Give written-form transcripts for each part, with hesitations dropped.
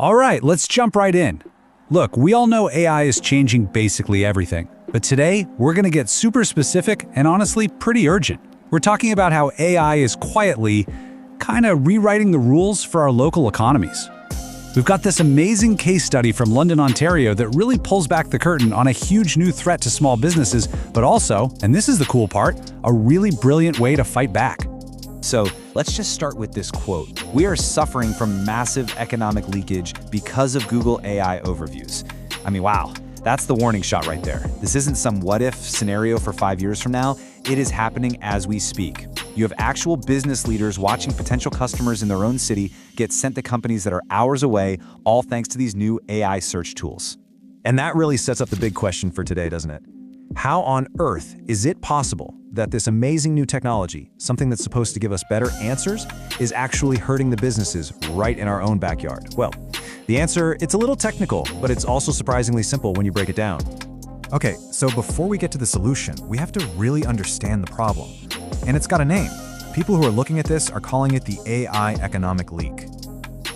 All right, let's jump right in. Look, we all know AI is changing basically everything, but today we're going to get super specific and honestly pretty urgent. We're talking about how AI is quietly kind of rewriting the rules for our local economies. We've got this amazing case study from London, Ontario that really pulls back the curtain on a huge new threat to small businesses, but also, and this is the cool part, a really brilliant way to fight back. So let's just start with this quote. We are suffering from massive economic leakage because of Google AI overviews. I mean, wow, that's the warning shot right there. This isn't some what-if scenario for 5 years from now. It is happening as we speak. You have actual business leaders watching potential customers in their own city get sent to companies that are hours away, all thanks to these new AI search tools. And that really sets up the big question for today, doesn't it? How on earth is it possible that this amazing new technology, something that's supposed to give us better answers, is actually hurting the businesses right in our own backyard? Well, the answer, it's a little technical, but it's also surprisingly simple when you break it down. Okay, so before we get to the solution, we have to really understand the problem. And it's got a name. People who are looking at this are calling it the AI economic leak.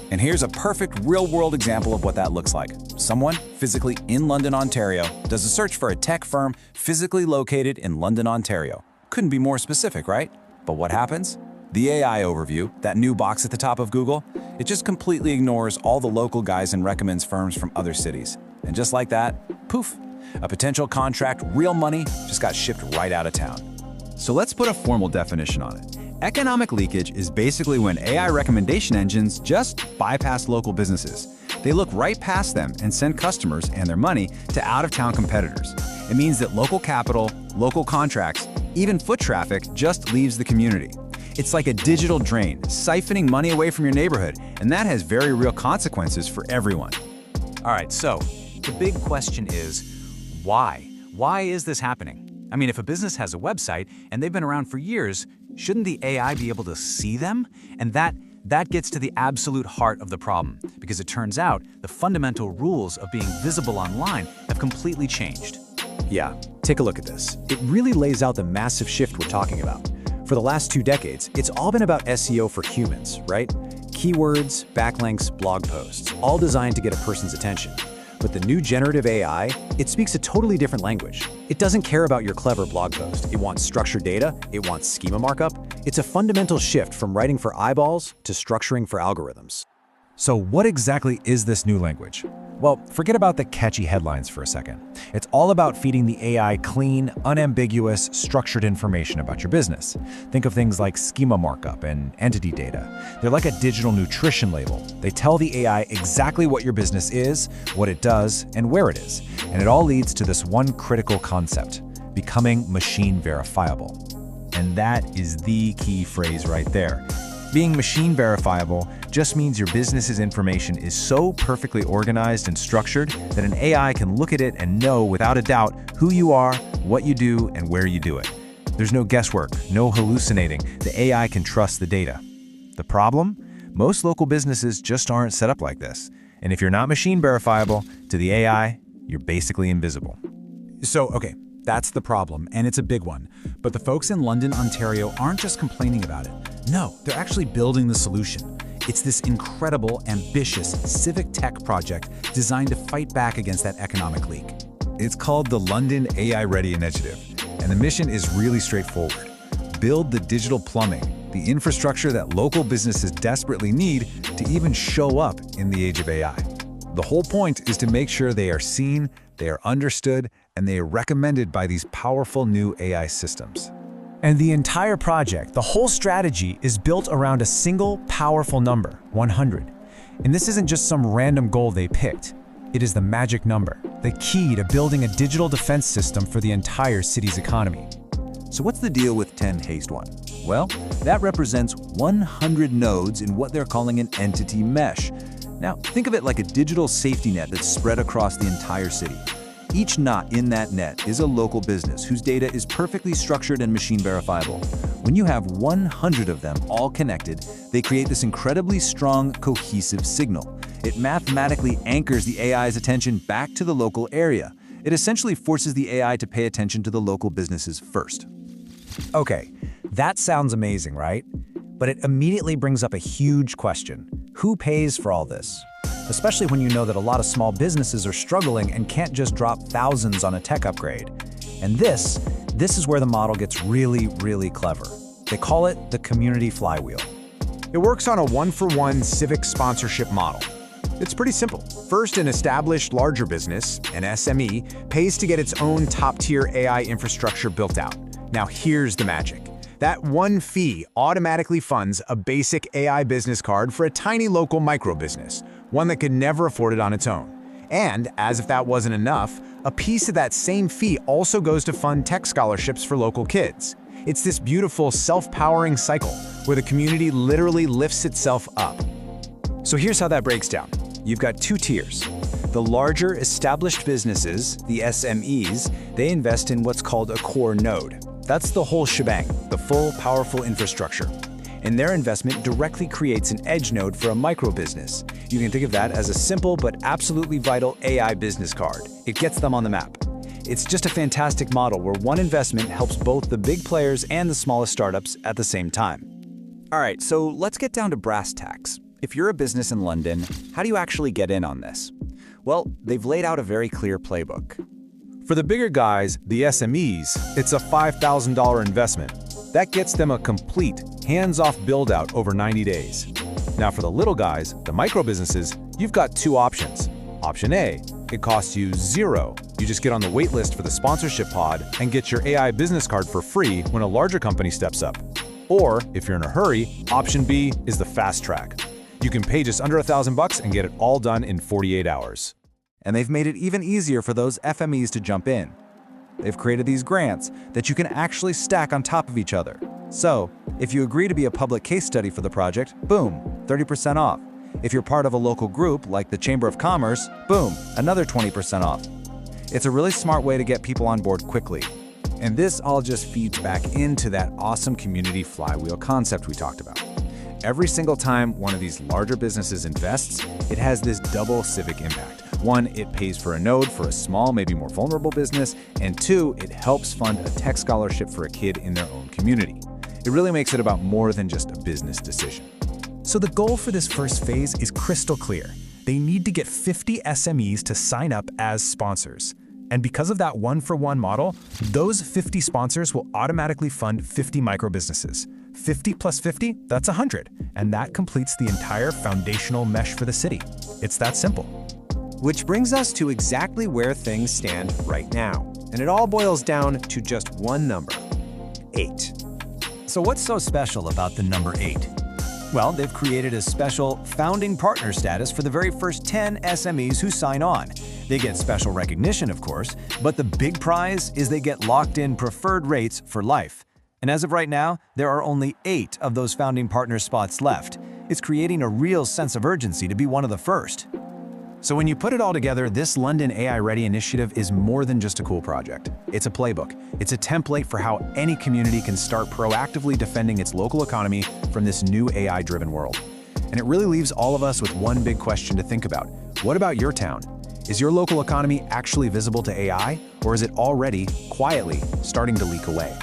And here's a perfect real-world example of what that looks like. Someone physically in London, Ontario, does a search for a tech firm physically located in London, Ontario. Couldn't be more specific, right? But what happens? The AI overview, that new box at the top of Google, it just completely ignores all the local guys and recommends firms from other cities. And just like that, poof, a potential contract, real money, just got shipped right out of town. So let's put a formal definition on it. Economic leakage is basically when AI recommendation engines just bypass local businesses. They look right past them and send customers and their money to out-of-town competitors. It means that local capital, local contracts, even foot traffic just leaves the community. It's like a digital drain, siphoning money away from your neighborhood, and that has very real consequences for everyone. All right, so the big question is, why? Why is this happening? I mean, if a business has a website and they've been around for years, shouldn't the AI be able to see them? And that gets to the absolute heart of the problem, because it turns out the fundamental rules of being visible online have completely changed. Yeah, take a look at this. It really lays out the massive shift we're talking about. For the last 2 decades, it's all been about SEO for humans, right? Keywords, backlinks, blog posts, all designed to get a person's attention. But the new generative AI, it speaks a totally different language. It doesn't care about your clever blog post. It wants structured data. It wants schema markup. It's a fundamental shift from writing for eyeballs to structuring for algorithms. So what exactly is this new language? Well, forget about the catchy headlines for a second. It's all about feeding the AI clean, unambiguous, structured information about your business. Think of things like schema markup and entity data. They're like a digital nutrition label. They tell the AI exactly what your business is, what it does, and where it is. And it all leads to this one critical concept: becoming machine verifiable. And that is the key phrase right there. Being machine verifiable just means your business's information is so perfectly organized and structured that an AI can look at it and know without a doubt who you are, what you do, and where you do it. There's no guesswork, no hallucinating. The AI can trust the data. The problem? Most local businesses just aren't set up like this. And if you're not machine verifiable to the AI, you're basically invisible. So, okay, that's the problem, and it's a big one. But the folks in London, Ontario aren't just complaining about it. No, they're actually building the solution. It's this incredible, ambitious civic tech project designed to fight back against that economic leak. It's called the London AI Ready Initiative, and the mission is really straightforward. Build the digital plumbing, the infrastructure that local businesses desperately need to even show up in the age of AI. The whole point is to make sure they are seen, they are understood, and they are recommended by these powerful new AI systems. And the entire project, the whole strategy, is built around a single, powerful number, 100. And this isn't just some random goal they picked. It is the magic number, the key to building a digital defense system for the entire city's economy. So what's the deal with 10 haste 1? Well, that represents 100 nodes in what they're calling an entity mesh. Now, think of it like a digital safety net that's spread across the entire city. Each knot in that net is a local business whose data is perfectly structured and machine verifiable. When you have 100 of them all connected, they create this incredibly strong, cohesive signal. It mathematically anchors the AI's attention back to the local area. It essentially forces the AI to pay attention to the local businesses first. Okay, that sounds amazing, right? But it immediately brings up a huge question. Who pays for all this? especially when you know that a lot of small businesses are struggling and can't just drop thousands on a tech upgrade. And this is where the model gets really, really clever. They call it the community flywheel. It works on a one-for-one Civic sponsorship model. It's pretty simple. First, an established larger business, an SME, pays to get its own top-tier AI infrastructure built out. Now here's the magic. That one fee automatically funds a basic AI business card for a tiny local micro business, one that could never afford it on its own. And, as if that wasn't enough, a piece of that same fee also goes to fund tech scholarships for local kids. It's this beautiful self-powering cycle where the community literally lifts itself up. So here's how that breaks down. You've got two tiers. The larger established businesses, the SMEs, they invest in what's called a core node. That's the whole shebang, the full, powerful infrastructure. And their investment directly creates an edge node for a micro business. You can think of that as a simple but absolutely vital AI business card. It gets them on the map. It's just a fantastic model where one investment helps both the big players and the smallest startups at the same time. All right, so let's get down to brass tacks. If you're a business in London, how do you actually get in on this? Well, they've laid out a very clear playbook. For the bigger guys, the SMEs, it's a $5,000 investment. That gets them a complete, hands-off build-out over 90 days. Now for the little guys, the micro businesses, you've got two options. Option A, it costs you $0. You just get on the wait list for the sponsorship pod and get your AI business card for free when a larger company steps up. Or, if you're in a hurry, option B is the fast track. You can pay just under $1,000 and get it all done in 48 hours. And they've made it even easier for those FMEs to jump in. They've created these grants that you can actually stack on top of each other. So, if you agree to be a public case study for the project, boom, 30% off. If you're part of a local group like the Chamber of Commerce, boom, another 20% off. It's a really smart way to get people on board quickly. And this all just feeds back into that awesome community flywheel concept we talked about. Every single time one of these larger businesses invests, it has this double civic impact. One, it pays for a node for a small, maybe more vulnerable business, and two, it helps fund a tech scholarship for a kid in their own community. It really makes it about more than just a business decision. So the goal for this first phase is crystal clear. They need to get 50 SMEs to sign up as sponsors. And because of that one-for-one model, those 50 sponsors will automatically fund 50 micro businesses. 50 plus 50, that's 100. And that completes the entire foundational mesh for the city. It's that simple. Which brings us to exactly where things stand right now. And it all boils down to just one number: 8. So what's so special about the number 8? Well, they've created a special founding partner status for the very first 10 SMEs who sign on. They get special recognition, of course, but the big prize is they get locked-in preferred rates for life. And as of right now, there are only 8 of those founding partner spots left. It's creating a real sense of urgency to be one of the first. So when you put it all together, this London AI Ready initiative is more than just a cool project. It's a playbook. It's a template for how any community can start proactively defending its local economy from this new AI-driven world. And it really leaves all of us with one big question to think about. What about your town? Is your local economy actually visible to AI, or is it already, quietly, starting to leak away?